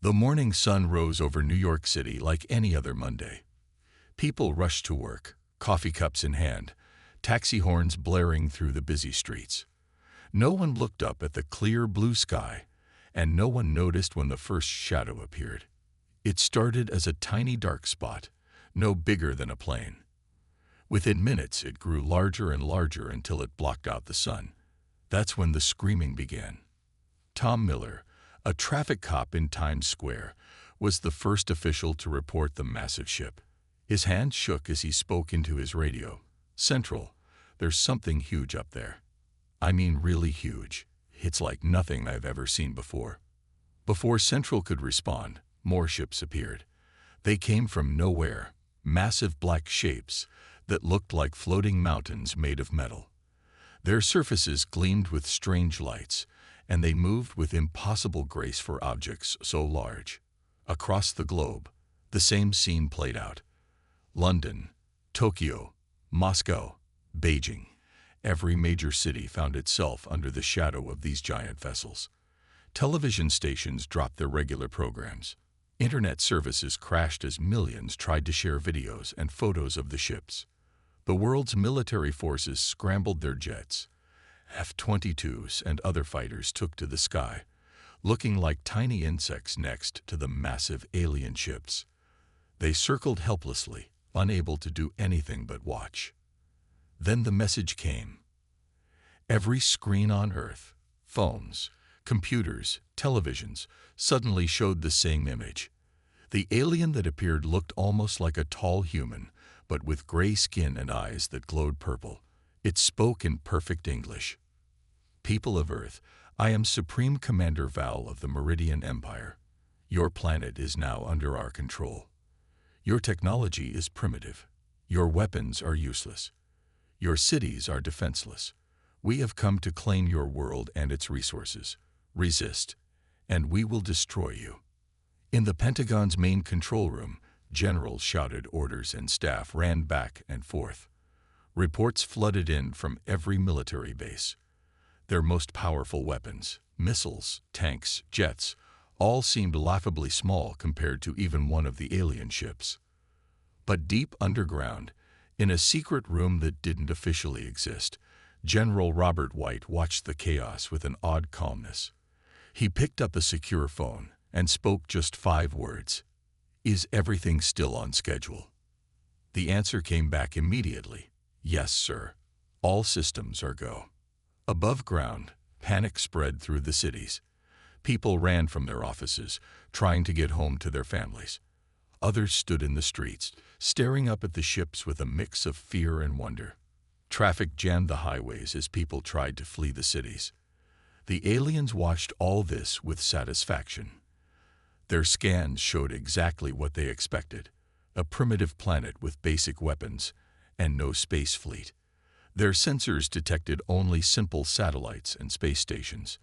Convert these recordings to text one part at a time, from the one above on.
The morning sun rose over New York City like any other Monday. People rushed to work, coffee cups in hand, taxi horns blaring through the busy streets. No one looked up at the clear blue sky, and no one noticed when the first shadow appeared. It started as a tiny dark spot, no bigger than a plane. Within minutes, it grew larger and larger until it blocked out the sun. That's when the screaming began. Tom Miller, a traffic cop in Times Square, was the first official to report the massive ship. His hand shook as he spoke into his radio. "Central, there's something huge up there. I mean really huge. It's like nothing I've ever seen before." Before Central could respond, more ships appeared. They came from nowhere, massive black shapes that looked like floating mountains made of metal. Their surfaces gleamed with strange lights, and they moved with impossible grace for objects so large. Across the globe, the same scene played out. London, Tokyo, Moscow, Beijing. Every major city found itself under the shadow of these giant vessels. Television stations dropped their regular programs. Internet services crashed as millions tried to share videos and photos of the ships. The world's military forces scrambled their jets. F-22s and other fighters took to the sky, looking like tiny insects next to the massive alien ships. They circled helplessly, unable to do anything but watch. Then the message came. Every screen on Earth, phones, computers, televisions, suddenly showed the same image. The alien that appeared looked almost like a tall human, but with gray skin and eyes that glowed purple. It spoke in perfect English. "People of Earth, I am Supreme Commander Val of the Meridian Empire. Your planet is now under our control. Your technology is primitive. Your weapons are useless. Your cities are defenseless. We have come to claim your world and its resources. Resist, and we will destroy you." In the Pentagon's main control room, generals shouted orders and staff ran back and forth. Reports flooded in from every military base. Their most powerful weapons, missiles, tanks, jets, all seemed laughably small compared to even one of the alien ships. But deep underground, in a secret room that didn't officially exist, General Robert White watched the chaos with an odd calmness. He picked up a secure phone and spoke just 5 words. "Is everything still on schedule?" The answer came back immediately. "Yes, sir. All systems are go." Above ground, panic spread through the cities. People ran from their offices, trying to get home to their families. Others stood in the streets, staring up at the ships with a mix of fear and wonder. Traffic jammed the highways as people tried to flee the cities. The aliens watched all this with satisfaction. Their scans showed exactly what they expected: a primitive planet with basic weapons and no space fleet. Their sensors detected only simple satellites and space stations.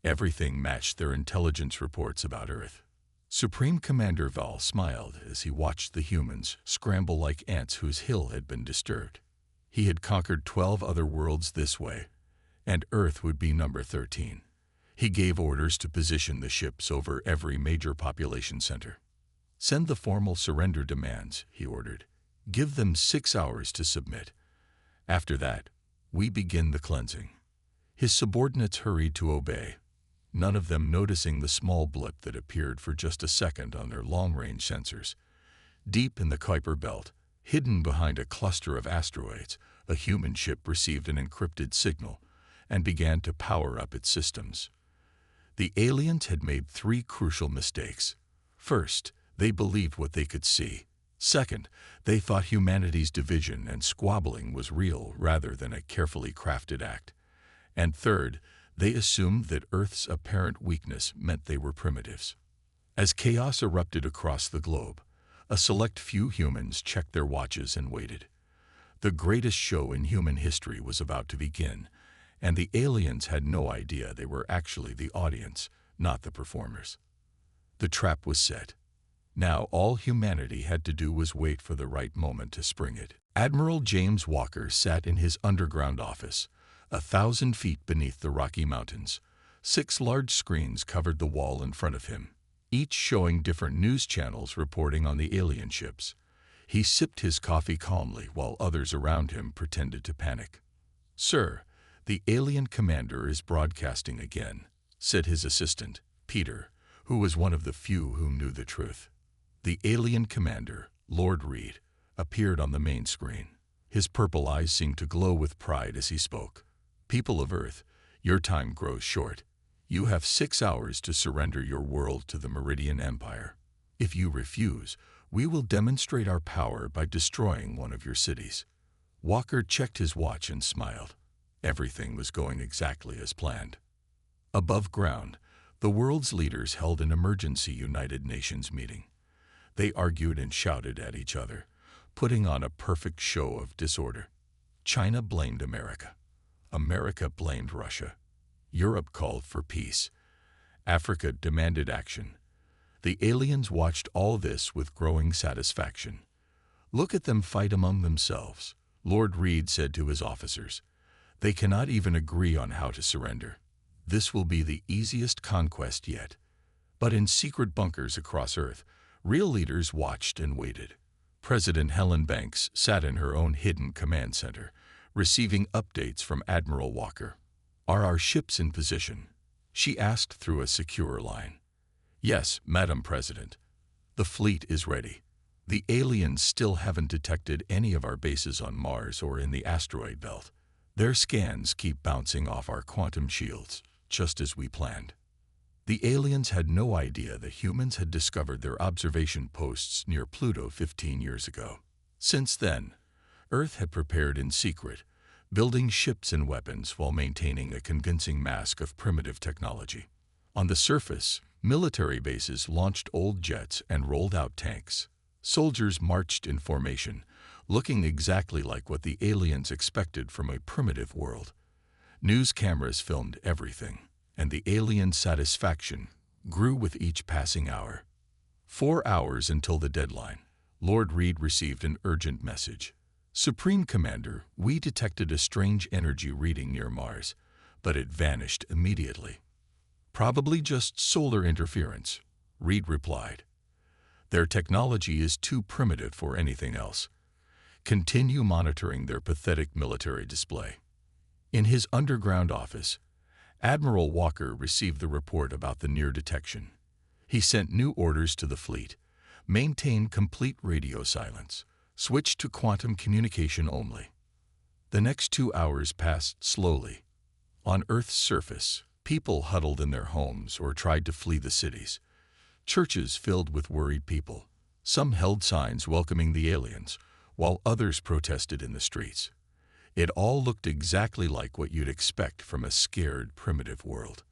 Everything matched their intelligence reports about Earth. Supreme Commander Val smiled as he watched the humans scramble like ants whose hill had been disturbed. He had conquered 12 other worlds this way, and Earth would be number 13. He gave orders to position the ships over every major population center. "Send the formal surrender demands," he ordered. "Give them 6 hours to submit. After that, we begin the cleansing." His subordinates hurried to obey, none of them noticing the small blip that appeared for just a second on their long-range sensors. Deep in the Kuiper Belt, hidden behind a cluster of asteroids, a human ship received an encrypted signal and began to power up its systems. The aliens had made 3 crucial mistakes. First, they believed what they could see. Second, they thought humanity's division and squabbling was real rather than a carefully crafted act. And third, they assumed that Earth's apparent weakness meant they were primitives. As chaos erupted across the globe, a select few humans checked their watches and waited. The greatest show in human history was about to begin, and the aliens had no idea they were actually the audience, not the performers. The trap was set. Now all humanity had to do was wait for the right moment to spring it. Admiral James Walker sat in his underground office, 1,000 feet beneath the Rocky Mountains. 6 large screens covered the wall in front of him. each showing different news channels reporting on the alien ships. He sipped his coffee calmly while others around him pretended to panic. "Sir, the alien commander is broadcasting again," said his assistant, Peter, who was one of the few who knew the truth. The alien commander, Lord Reed, appeared on the main screen. His purple eyes seemed to glow with pride as he spoke. "People of Earth, your time grows short. You have 6 hours to surrender your world to the Meridian Empire. If you refuse, we will demonstrate our power by destroying one of your cities." Walker checked his watch and smiled. Everything was going exactly as planned. Above ground, the world's leaders held an emergency United Nations meeting. They argued and shouted at each other, putting on a perfect show of disorder. China blamed America. America blamed Russia. Europe called for peace. Africa demanded action. The aliens watched all this with growing satisfaction. "Look at them fight among themselves," Lord Reed said to his officers. "They cannot even agree on how to surrender. This will be the easiest conquest yet." But in secret bunkers across Earth, real leaders watched and waited. President Helen Banks sat in her own hidden command center, receiving updates from Admiral Walker. "Are our ships in position?" she asked through a secure line. "Yes, Madam President. The fleet is ready. The aliens still haven't detected any of our bases on Mars or in the asteroid belt. Their scans keep bouncing off our quantum shields, just as we planned." The aliens had no idea that humans had discovered their observation posts near Pluto 15 years ago. Since then, Earth had prepared in secret, building ships and weapons while maintaining a convincing mask of primitive technology. On the surface, military bases launched old jets and rolled out tanks. Soldiers marched in formation, looking exactly like what the aliens expected from a primitive world. News cameras filmed everything, and the alien satisfaction grew with each passing hour. 4 hours until the deadline, Lord Reed received an urgent message. "Supreme Commander, we detected a strange energy reading near Mars, but it vanished immediately." "Probably just solar interference," Reed replied. "Their technology is too primitive for anything else. Continue monitoring their pathetic military display." In his underground office, Admiral Walker received the report about the near detection. He sent new orders to the fleet: maintain complete radio silence, switch to quantum communication only. The next 2 hours passed slowly. On Earth's surface, people huddled in their homes or tried to flee the cities. Churches filled with worried people. Some held signs welcoming the aliens, while others protested in the streets. It all looked exactly like what you'd expect from a scared, primitive world.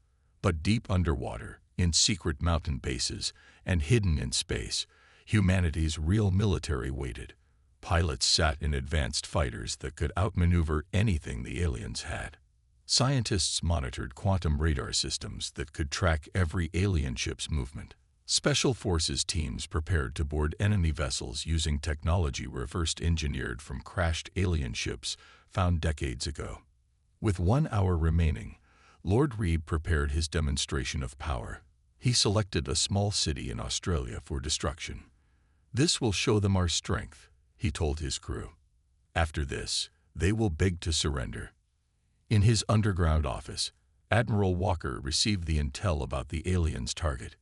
But deep underwater, in secret mountain bases, and hidden in space, humanity's real military waited. Pilots sat in advanced fighters that could outmaneuver anything the aliens had. Scientists monitored quantum radar systems that could track every alien ship's movement. Special forces teams prepared to board enemy vessels using technology reverse engineered from crashed alien ships found decades ago. With 1 hour remaining, Lord Reed prepared his demonstration of power. He selected a small city in Australia for destruction. "This will show them our strength," he told his crew. "After this, they will beg to surrender." In his underground office, Admiral Walker received the intel about the aliens' target.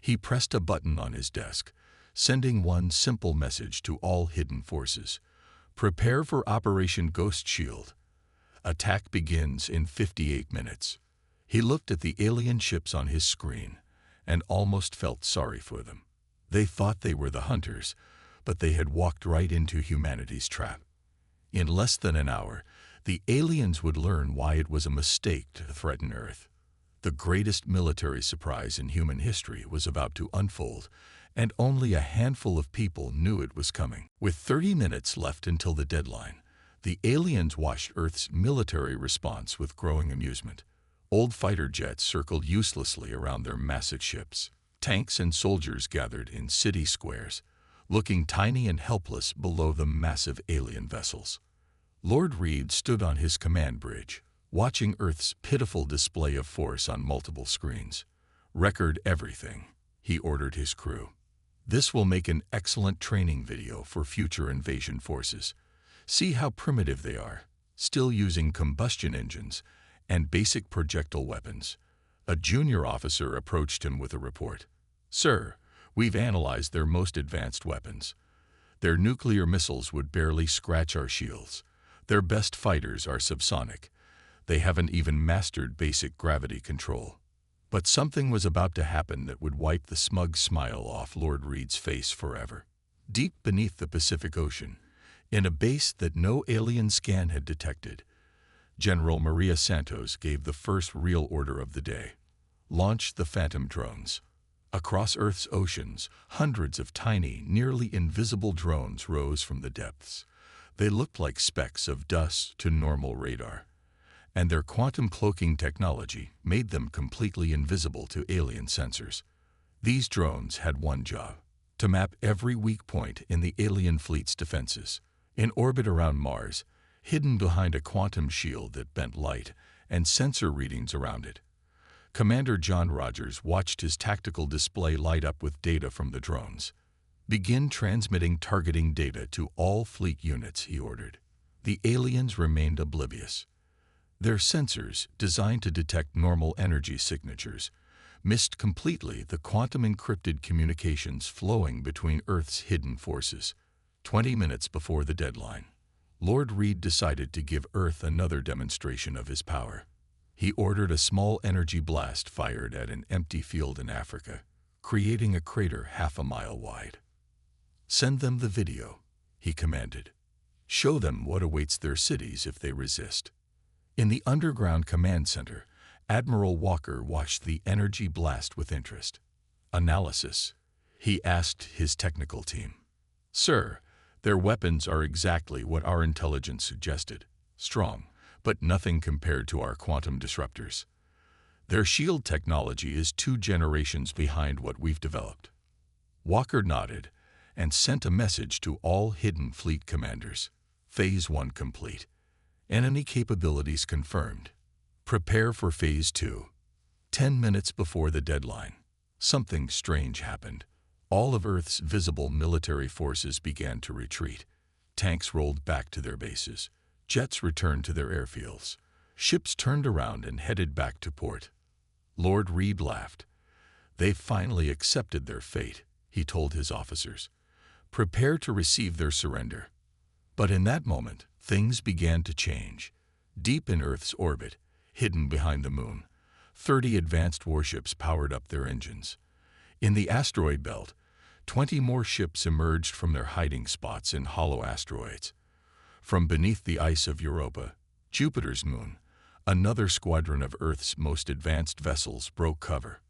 He pressed a button on his desk, sending one simple message to all hidden forces: "Prepare for Operation Ghost Shield. Attack begins in 58 minutes." He looked at the alien ships on his screen and almost felt sorry for them. They thought they were the hunters, but they had walked right into humanity's trap. In less than an hour, the aliens would learn why it was a mistake to threaten Earth. The greatest military surprise in human history was about to unfold, and only a handful of people knew it was coming. With 30 minutes left until the deadline, the aliens watched Earth's military response with growing amusement. Old fighter jets circled uselessly around their massive ships. Tanks and soldiers gathered in city squares, looking tiny and helpless below the massive alien vessels. Lord Reed stood on his command bridge, watching Earth's pitiful display of force on multiple screens. Record everything. he ordered his crew. "This will make an excellent training video for future invasion forces. See how primitive they are, still using combustion engines and basic projectile weapons." A junior officer approached him with a report. "Sir, we've analyzed their most advanced weapons. Their nuclear missiles would barely scratch our shields. Their best fighters are subsonic. They haven't even mastered basic gravity control." But something was about to happen that would wipe the smug smile off Lord Reed's face forever. Deep beneath the Pacific Ocean, in a base that no alien scan had detected, General Maria Santos gave the first real order of the day. Launch the Phantom drones. Across Earth's oceans, hundreds of tiny, nearly invisible drones rose from the depths. They looked like specks of dust to normal radar, and their quantum cloaking technology made them completely invisible to alien sensors. These drones had one job: to map every weak point in the alien fleet's defenses. In orbit around Mars, hidden behind a quantum shield that bent light and sensor readings around it, Commander John Rogers watched his tactical display light up with data from the drones. "Begin transmitting targeting data to all fleet units," he ordered. The aliens remained oblivious. Their sensors, designed to detect normal energy signatures, missed completely the quantum-encrypted communications flowing between Earth's hidden forces. 20 minutes before the deadline, Lord Reed decided to give Earth another demonstration of his power. He ordered a small energy blast fired at an empty field in Africa, creating a crater half a mile wide. "Send them the video," he commanded. "Show them what awaits their cities if they resist." In the underground command center, Admiral Walker watched the energy blast with interest. "Analysis?" he asked his technical team. "Sir, their weapons are exactly what our intelligence suggested. Strong, but nothing compared to our quantum disruptors. Their shield technology is 2 generations behind what we've developed." Walker nodded and sent a message to all hidden fleet commanders. Phase 1 complete. Enemy capabilities confirmed. Prepare for Phase 2. 10 minutes before the deadline, something strange happened. All of Earth's visible military forces began to retreat. Tanks rolled back to their bases. Jets returned to their airfields. Ships turned around and headed back to port. Lord Reed laughed. "They finally accepted their fate," he told his officers. "Prepare to receive their surrender." But in that moment, things began to change. Deep in Earth's orbit, hidden behind the moon, 30 advanced warships powered up their engines. In the asteroid belt, 20 more ships emerged from their hiding spots in hollow asteroids. From beneath the ice of Europa, Jupiter's moon, another squadron of Earth's most advanced vessels broke cover.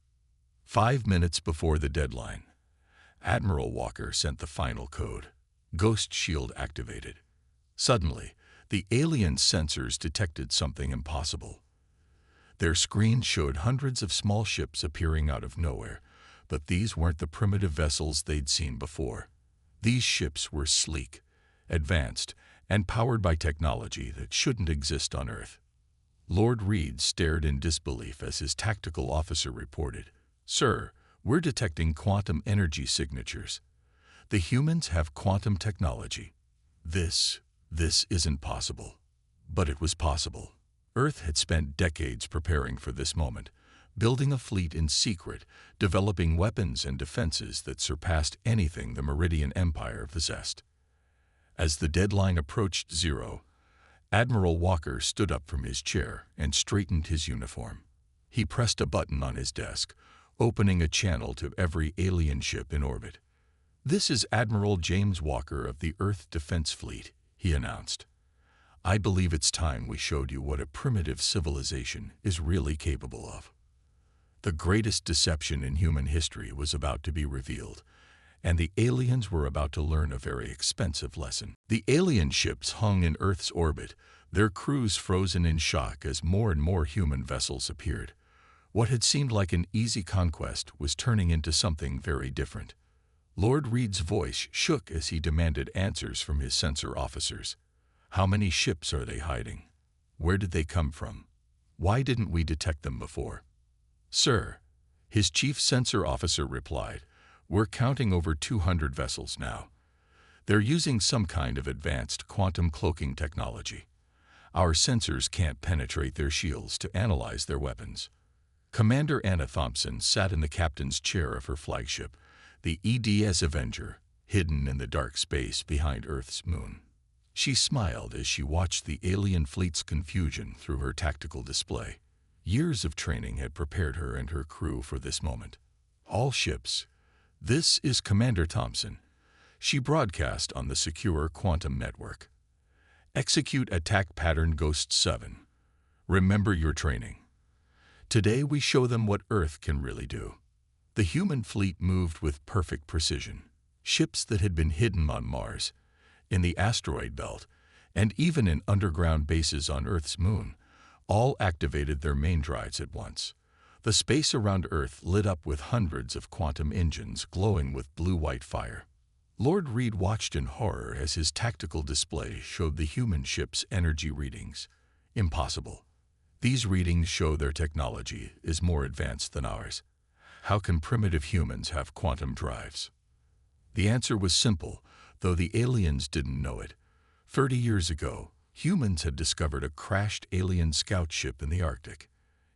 5 minutes before the deadline, Admiral Walker sent the final code. Ghost shield activated. Suddenly, the alien sensors detected something impossible. Their screens showed hundreds of small ships appearing out of nowhere, but these weren't the primitive vessels they'd seen before. These ships were sleek, advanced, and powered by technology that shouldn't exist on Earth. Lord Reed stared in disbelief as his tactical officer reported, "Sir, we're detecting quantum energy signatures. The humans have quantum technology. This isn't possible." But it was possible. Earth had spent decades preparing for this moment, building a fleet in secret, developing weapons and defenses that surpassed anything the Meridian Empire possessed. As the deadline approached 0, Admiral Walker stood up from his chair and straightened his uniform. He pressed a button on his desk, opening a channel to every alien ship in orbit. "This is Admiral James Walker of the Earth Defense Fleet," he announced. "I believe it's time we showed you what a primitive civilization is really capable of." The greatest deception in human history was about to be revealed, and the aliens were about to learn a very expensive lesson. The alien ships hung in Earth's orbit, their crews frozen in shock as more and more human vessels appeared. What had seemed like an easy conquest was turning into something very different. Lord Reed's voice shook as he demanded answers from his sensor officers. "How many ships are they hiding? Where did they come from? Why didn't we detect them before?" "Sir, His chief sensor officer replied, "We're counting over 200 vessels now. They're using some kind of advanced quantum cloaking technology. Our sensors can't penetrate their shields to analyze their weapons." Commander Anna Thompson sat in the captain's chair of her flagship, the EDS Avenger, hidden in the dark space behind Earth's moon. She smiled as she watched the alien fleet's confusion through her tactical display. Years of training had prepared her and her crew for this moment. "All ships, this is Commander Thompson." She broadcast on the secure quantum network. "Execute attack pattern Ghost 7. Remember your training. Today we show them what Earth can really do." The human fleet moved with perfect precision. Ships that had been hidden on Mars, in the asteroid belt, and even in underground bases on Earth's moon, all activated their main drives at once. The space around Earth lit up with hundreds of quantum engines glowing with blue-white fire. Lord Reed watched in horror as his tactical display showed the human ship's energy readings. Impossible. These readings show their technology is more advanced than ours. How can primitive humans have quantum drives? The answer was simple, though the aliens didn't know it. 30 years ago, humans had discovered a crashed alien scout ship in the Arctic.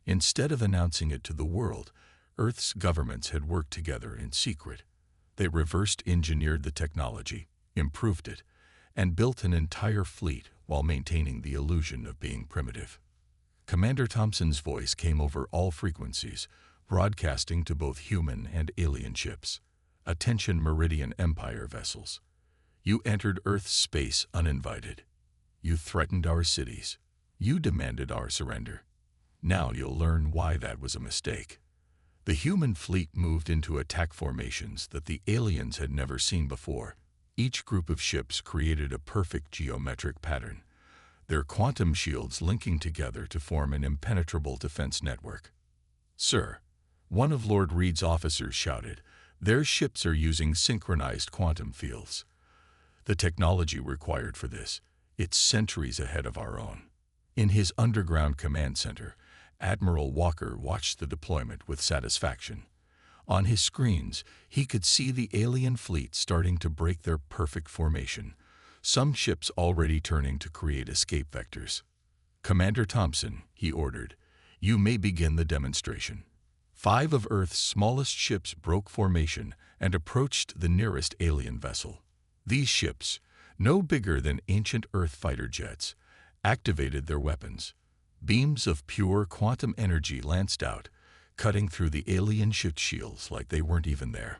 Instead of announcing it to the world, Earth's governments had worked together in secret. They reversed engineered the technology, improved it, and built an entire fleet while maintaining the illusion of being primitive. Commander Thompson's voice came over all frequencies, broadcasting to both human and alien ships. "Attention Meridian Empire vessels. You entered Earth's space uninvited. You threatened our cities. You demanded our surrender. Now you'll learn why that was a mistake." The human fleet moved into attack formations that the aliens had never seen before. Each group of ships created a perfect geometric pattern, their quantum shields linking together to form an impenetrable defense network. "Sir," one of Lord Reed's officers shouted, "their ships are using synchronized quantum fields. The technology required for this, it's centuries ahead of our own." In his underground command center, Admiral Walker watched the deployment with satisfaction. On his screens, he could see the alien fleet starting to break their perfect formation, some ships already turning to create escape vectors. "Commander Thompson," he ordered, "you may begin the demonstration." 5 of Earth's smallest ships broke formation and approached the nearest alien vessel. These ships, no bigger than ancient Earth fighter jets, activated their weapons. Beams of pure quantum energy lanced out, cutting through the alien ship shields like they weren't even there.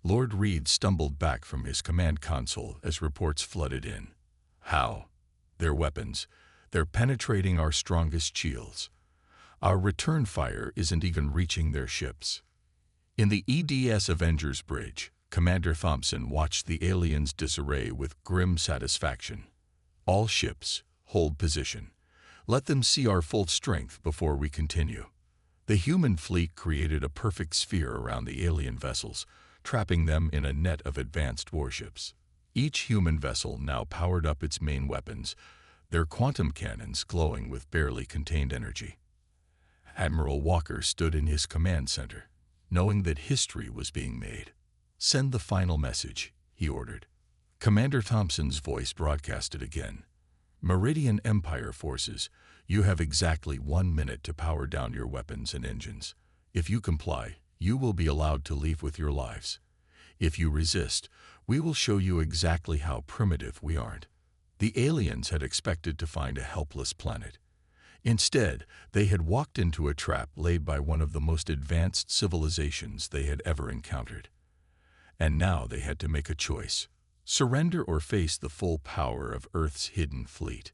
Lord Reed stumbled back from his command console as reports flooded in. "How? Their weapons. They're penetrating our strongest shields. Our return fire isn't even reaching their ships." In the EDS Avengers bridge, Commander Thompson watched the aliens' disarray with grim satisfaction. "All ships, hold position. Let them see our full strength before we continue." The human fleet created a perfect sphere around the alien vessels, trapping them in a net of advanced warships. Each human vessel now powered up its main weapons, their quantum cannons glowing with barely contained energy. Admiral Walker stood in his command center, knowing that history was being made. "Send the final message," he ordered. Commander Thompson's voice broadcasted again. "Meridian Empire forces, you have exactly 1 minute to power down your weapons and engines. If you comply, you will be allowed to leave with your lives. If you resist, we will show you exactly how primitive we aren't." The aliens had expected to find a helpless planet. Instead, they had walked into a trap laid by one of the most advanced civilizations they had ever encountered. And now they had to make a choice: surrender or face the full power of Earth's hidden fleet.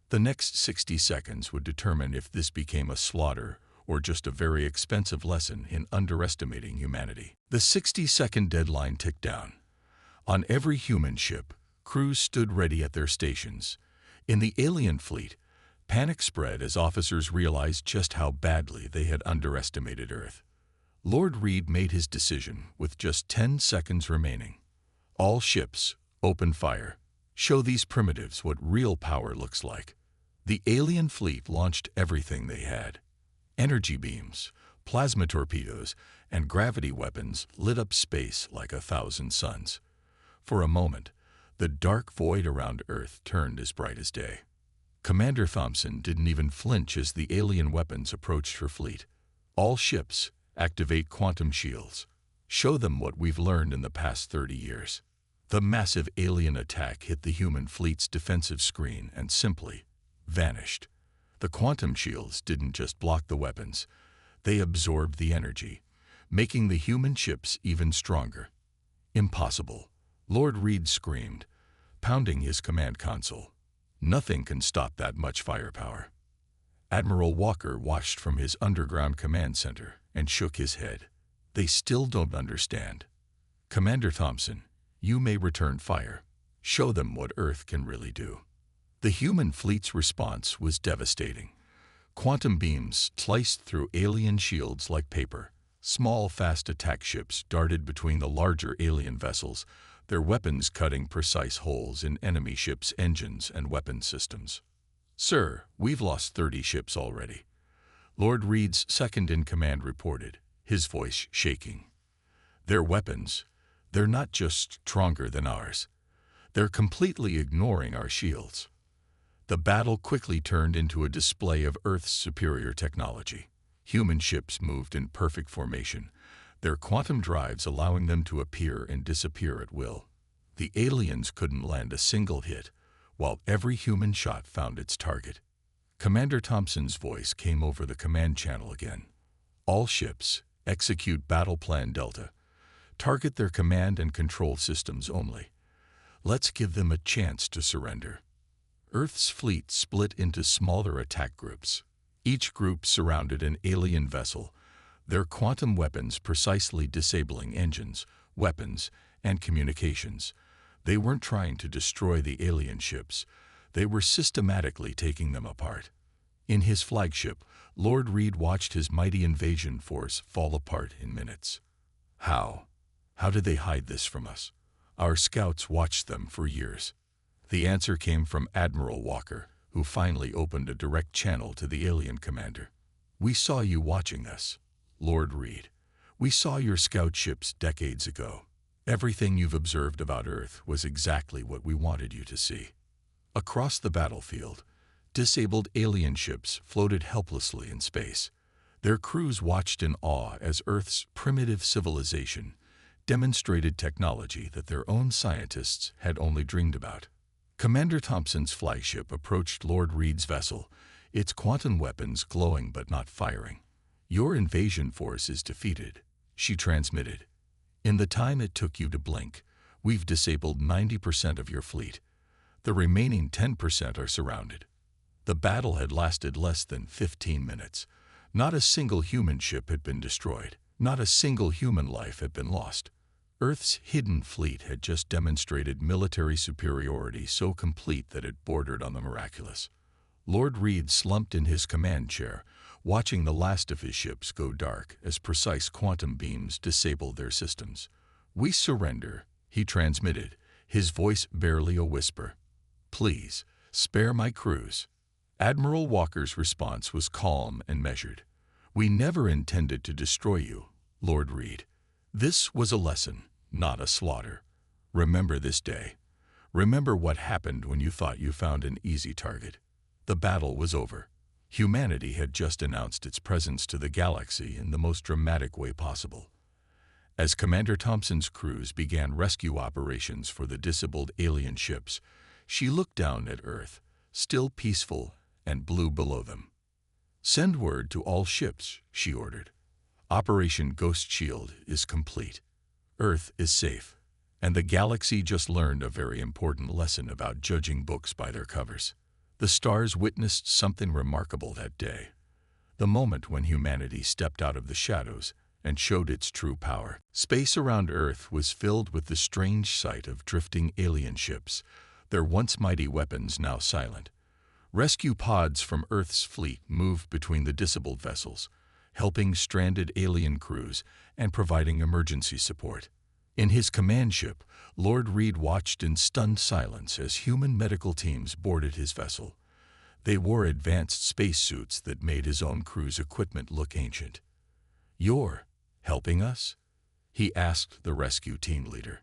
The next 60 seconds would determine if this became a slaughter or just a very expensive lesson in underestimating humanity. The 60-second deadline ticked down. On every human ship, crews stood ready at their stations. In the alien fleet, panic spread as officers realized just how badly they had underestimated Earth. Lord Reed made his decision with just 10 seconds remaining. "All ships, open fire. Show these primitives what real power looks like." The alien fleet launched everything they had: energy beams, plasma torpedoes, and gravity weapons lit up space like 1,000 suns. For a moment, the dark void around Earth turned as bright as day. Commander Thompson didn't even flinch as the alien weapons approached her fleet. All ships, activate quantum shields. Show them what we've learned in the past 30 years. The massive alien attack hit the human fleet's defensive screen and simply vanished. The quantum shields didn't just block the weapons, they absorbed the energy, making the human ships even stronger. Impossible, Lord Reed screamed, pounding his command console. Nothing can stop that much firepower. Admiral Walker watched from his underground command center and shook his head. They still don't understand. Commander Thompson, you may return fire. Show them what Earth can really do. The human fleet's response was devastating. Quantum beams sliced through alien shields like paper. Small, fast attack ships darted between the larger alien vessels, their weapons cutting precise holes in enemy ships' engines and weapon systems. Sir, we've lost 30 ships already. Lord Reed's second-in-command reported, his voice shaking. Their weapons, they're not just stronger than ours. They're completely ignoring our shields. The battle quickly turned into a display of Earth's superior technology. Human ships moved in perfect formation, their quantum drives allowing them to appear and disappear at will. The aliens couldn't land a single hit, while every human shot found its target. Commander Thompson's voice came over the command channel again. All ships, execute Battle Plan Delta. Target their command and control systems only. Let's give them a chance to surrender. Earth's fleet split into smaller attack groups. Each group surrounded an alien vessel, their quantum weapons precisely disabling engines, weapons, and communications. They weren't trying to destroy the alien ships. They were systematically taking them apart. In his flagship, Lord Reed watched his mighty invasion force fall apart in minutes. How? How did they hide this from us? Our scouts watched them for years. The answer came from Admiral Walker, who finally opened a direct channel to the alien commander. We saw you watching us, Lord Reed. We saw your scout ships decades ago. Everything you've observed about Earth was exactly what we wanted you to see. Across the battlefield, disabled alien ships floated helplessly in space. Their crews watched in awe as Earth's primitive civilization demonstrated technology that their own scientists had only dreamed about. Commander Thompson's flagship approached Lord Reed's vessel, its quantum weapons glowing but not firing. Your invasion force is defeated, she transmitted. In the time it took you to blink, we've disabled 90% of your fleet. The remaining 10% are surrounded. The battle had lasted less than 15 minutes. Not a single human ship had been destroyed. Not a single human life had been lost. Earth's hidden fleet had just demonstrated military superiority so complete that it bordered on the miraculous. Lord Reed slumped in his command chair, watching the last of his ships go dark as precise quantum beams disabled their systems. We surrender, he transmitted, his voice barely a whisper. Please, spare my crews. Admiral Walker's response was calm and measured. We never intended to destroy you, Lord Reed. This was a lesson, not a slaughter. Remember this day. Remember what happened when you thought you found an easy target. The battle was over. Humanity had just announced its presence to the galaxy in the most dramatic way possible. As Commander Thompson's crews began rescue operations for the disabled alien ships, she looked down at Earth, still peaceful and blue below them. Send word to all ships, she ordered. Operation Ghost Shield is complete. Earth is safe, and the galaxy just learned a very important lesson about judging books by their covers. The stars witnessed something remarkable that day, the moment when humanity stepped out of the shadows and showed its true power. Space around Earth was filled with the strange sight of drifting alien ships, their once mighty weapons now silent. Rescue pods from Earth's fleet moved between the disabled vessels, helping stranded alien crews and providing emergency support. In his command ship, Lord Reed watched in stunned silence as human medical teams boarded his vessel. They wore advanced spacesuits that made his own crew's equipment look ancient. "You're helping us?" he asked the rescue team leader.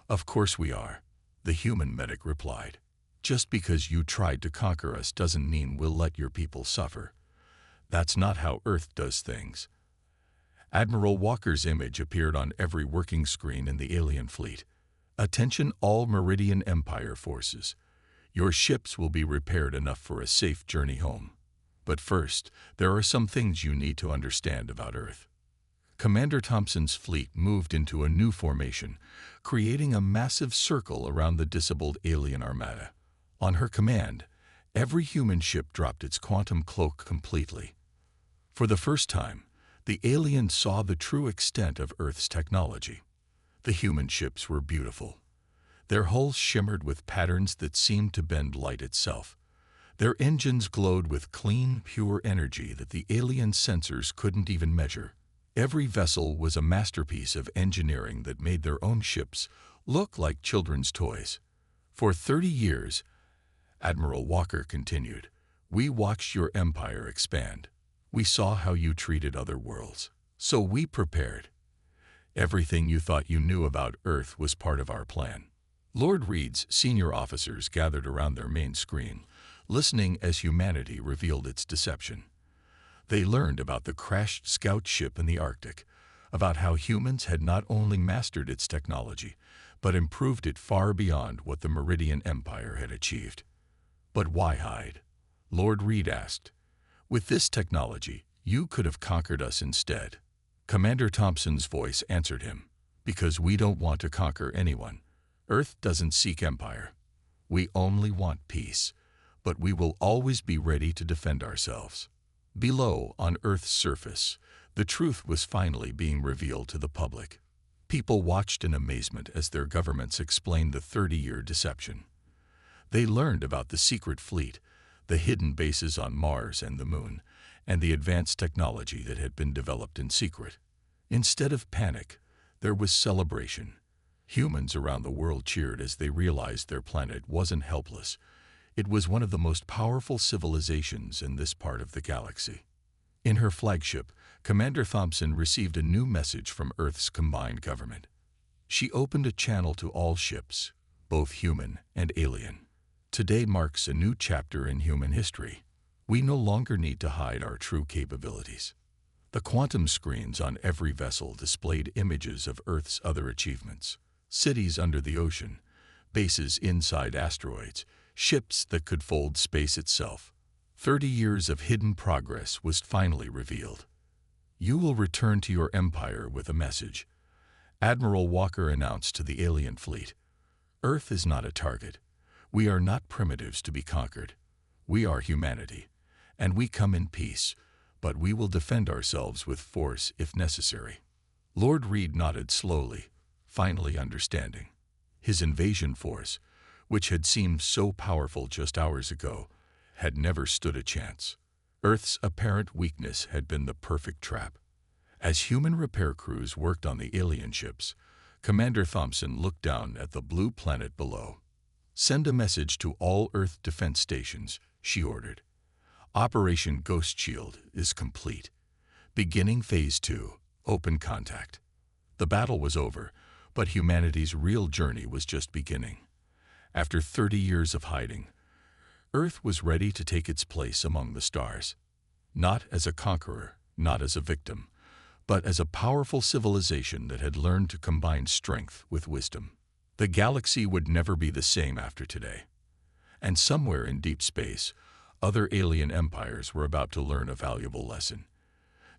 "Of course we are," the human medic replied. "Just because you tried to conquer us doesn't mean we'll let your people suffer. That's not how Earth does things." Admiral Walker's image appeared on every working screen in the alien fleet. "Attention all Meridian Empire forces. Your ships will be repaired enough for a safe journey home. But first, there are some things you need to understand about Earth." Commander Thompson's fleet moved into a new formation, creating a massive circle around the disabled alien armada. On her command, every human ship dropped its quantum cloak completely. For the first time, the aliens saw the true extent of Earth's technology. The human ships were beautiful. Their hulls shimmered with patterns that seemed to bend light itself. Their engines glowed with clean, pure energy that the alien sensors couldn't even measure. Every vessel was a masterpiece of engineering that made their own ships look like children's toys. "For 30 years, Admiral Walker continued, we watched your empire expand. We saw how you treated other worlds. So we prepared. Everything you thought you knew about Earth was part of our plan." Lord Reed's senior officers gathered around their main screen, listening as humanity revealed its deception. They learned about the crashed scout ship in the Arctic, about how humans had not only mastered its technology, but improved it far beyond what the Meridian Empire had achieved. "But why hide?" Lord Reed asked. "With this technology, you could have conquered us instead." Commander Thompson's voice answered him, "Because we don't want to conquer anyone. Earth doesn't seek empire. We only want peace, but we will always be ready to defend ourselves." Below, on Earth's surface, the truth was finally being revealed to the public. People watched in amazement as their governments explained the 30-year deception. They learned about the secret fleet, the hidden bases on Mars and the Moon, and the advanced technology that had been developed in secret. Instead of panic, there was celebration. Humans around the world cheered as they realized their planet wasn't helpless. It was one of the most powerful civilizations in this part of the galaxy. In her flagship, Commander Thompson received a new message from Earth's combined government. She opened a channel to all ships, both human and alien. "Today marks a new chapter in human history. We no longer need to hide our true capabilities." The quantum screens on every vessel displayed images of Earth's other achievements: cities under the ocean, bases inside asteroids, ships that could fold space itself. 30 years of hidden progress was finally revealed. "You will return to your empire with a message," Admiral Walker announced to the alien fleet. "Earth is not a target. We are not primitives to be conquered. We are humanity, and we come in peace, but we will defend ourselves with force if necessary." Lord Reed nodded slowly, finally understanding. His invasion force, which had seemed so powerful just hours ago, had never stood a chance. Earth's apparent weakness had been the perfect trap. As human repair crews worked on the alien ships, Commander Thompson looked down at the blue planet below. "Send a message to all Earth defense stations," she ordered. "Operation Ghost Shield is complete. Beginning Phase 2, open contact." The battle was over, but humanity's real journey was just beginning. After 30 years of hiding, Earth was ready to take its place among the stars. Not as a conqueror, not as a victim, but as a powerful civilization that had learned to combine strength with wisdom. The galaxy would never be the same after today. And somewhere in deep space, other alien empires were about to learn a valuable lesson.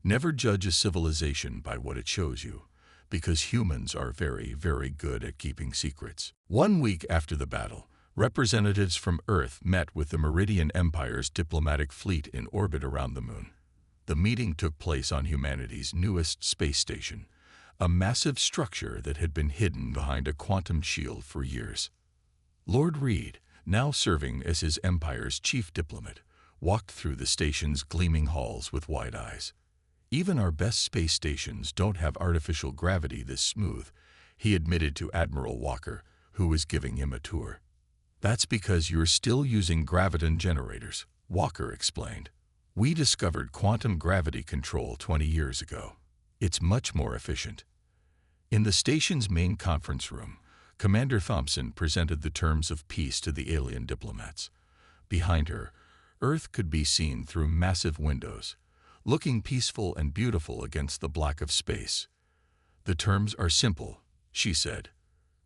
Never judge a civilization by what it shows you, because humans are very, very good at keeping secrets. 1 week after the battle, representatives from Earth met with the Meridian Empire's diplomatic fleet in orbit around the Moon. The meeting took place on humanity's newest space station, a massive structure that had been hidden behind a quantum shield for years. Lord Reed, now serving as his empire's chief diplomat, walked through the station's gleaming halls with wide eyes. "Even our best space stations don't have artificial gravity this smooth," he admitted to Admiral Walker, who was giving him a tour. "That's because you're still using graviton generators," Walker explained. "We discovered quantum gravity control 20 years ago. It's much more efficient. In the station's main conference room, Commander Thompson presented the terms of peace to the alien diplomats. Behind her, Earth could be seen through massive windows, looking peaceful and beautiful against the black of space. "The terms are simple," she said.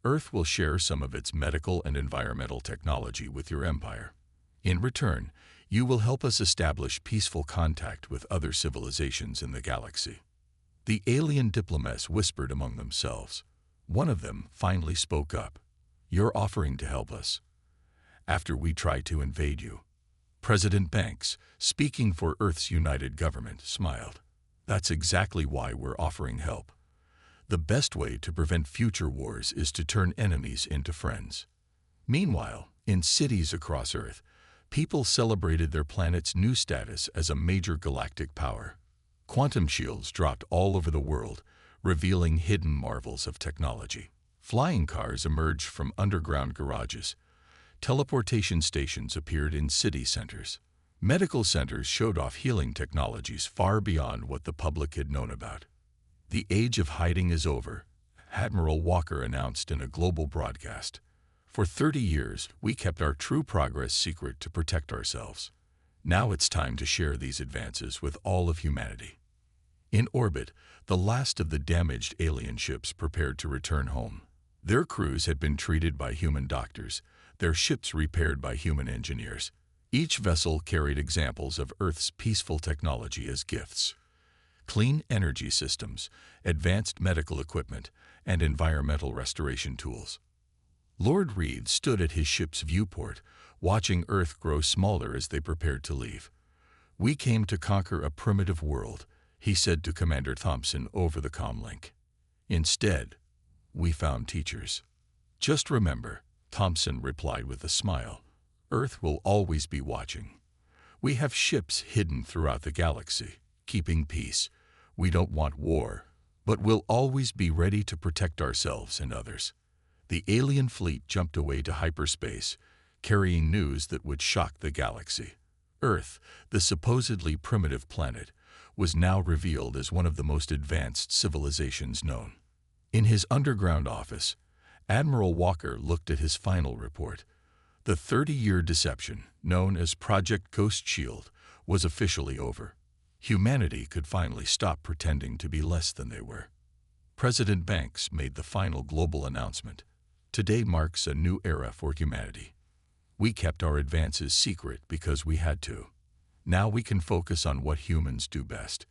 "Earth will share some of its medical and environmental technology with your empire. In return, you will help us establish peaceful contact with other civilizations in the galaxy." The alien diplomats whispered among themselves. One of them finally spoke up. "You're offering to help us after we try to invade you." President Banks, speaking for Earth's united government, smiled. "That's exactly why we're offering help. The best way to prevent future wars is to turn enemies into friends." Meanwhile, in cities across Earth, people celebrated their planet's new status as a major galactic power. Quantum shields dropped all over the world, revealing hidden marvels of technology. Flying cars emerged from underground garages. Teleportation stations appeared in city centers. Medical centers showed off healing technologies far beyond what the public had known about. "The age of hiding is over," Admiral Walker announced in a global broadcast. "For 30 years, we kept our true progress secret to protect ourselves. Now it's time to share these advances with all of humanity." In orbit, the last of the damaged alien ships prepared to return home. Their crews had been treated by human doctors, their ships repaired by human engineers. Each vessel carried examples of Earth's peaceful technology as gifts: clean energy systems, advanced medical equipment, and environmental restoration tools. Lord Reed stood at his ship's viewport, watching Earth grow smaller as they prepared to leave. "We came to conquer a primitive world," he said to Commander Thompson over the comlink. "Instead, we found teachers." "Just remember," Thompson replied with a smile, "Earth will always be watching. We have ships hidden throughout the galaxy, keeping peace. We don't want war, but we'll always be ready to protect ourselves and others." The alien fleet jumped away to hyperspace, carrying news that would shock the galaxy. Earth, the supposedly primitive planet, was now revealed as one of the most advanced civilizations known. In his underground office, Admiral Walker looked at his final report. The 30-year deception, known as Project Ghost Shield, was officially over. Humanity could finally stop pretending to be less than they were. President Banks made the final global announcement. "Today marks a new era for humanity. We kept our advances secret because we had to. Now we can focus on what humans do best: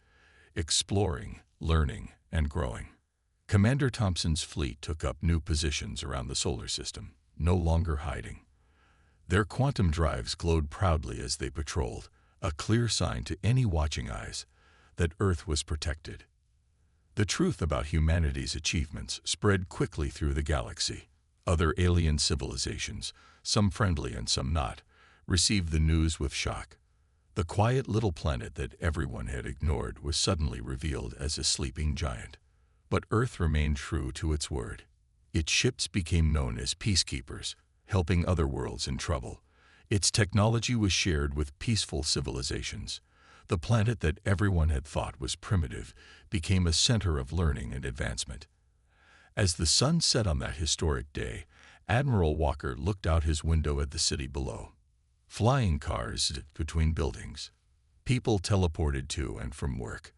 exploring, learning, and growing." Commander Thompson's fleet took up new positions around the solar system, no longer hiding. Their quantum drives glowed proudly as they patrolled, a clear sign to any watching eyes that Earth was protected. The truth about humanity's achievements spread quickly through the galaxy. Other alien civilizations, some friendly and some not, received the news with shock. The quiet little planet that everyone had ignored was suddenly revealed as a sleeping giant. But Earth remained true to its word. Its ships became known as peacekeepers, helping other worlds in trouble. Its technology was shared with peaceful civilizations. The planet that everyone had thought was primitive became a center of learning and advancement. As the sun set on that historic day, Admiral Walker looked out his window at the city below. Flying cars zipped between buildings. People teleported to and from work.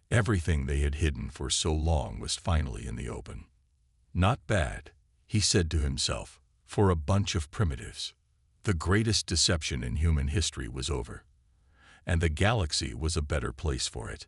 Everything they had hidden for so long was finally in the open. "Not bad," he said to himself, "for a bunch of primitives." The greatest deception in human history was over, and the galaxy was a better place for it.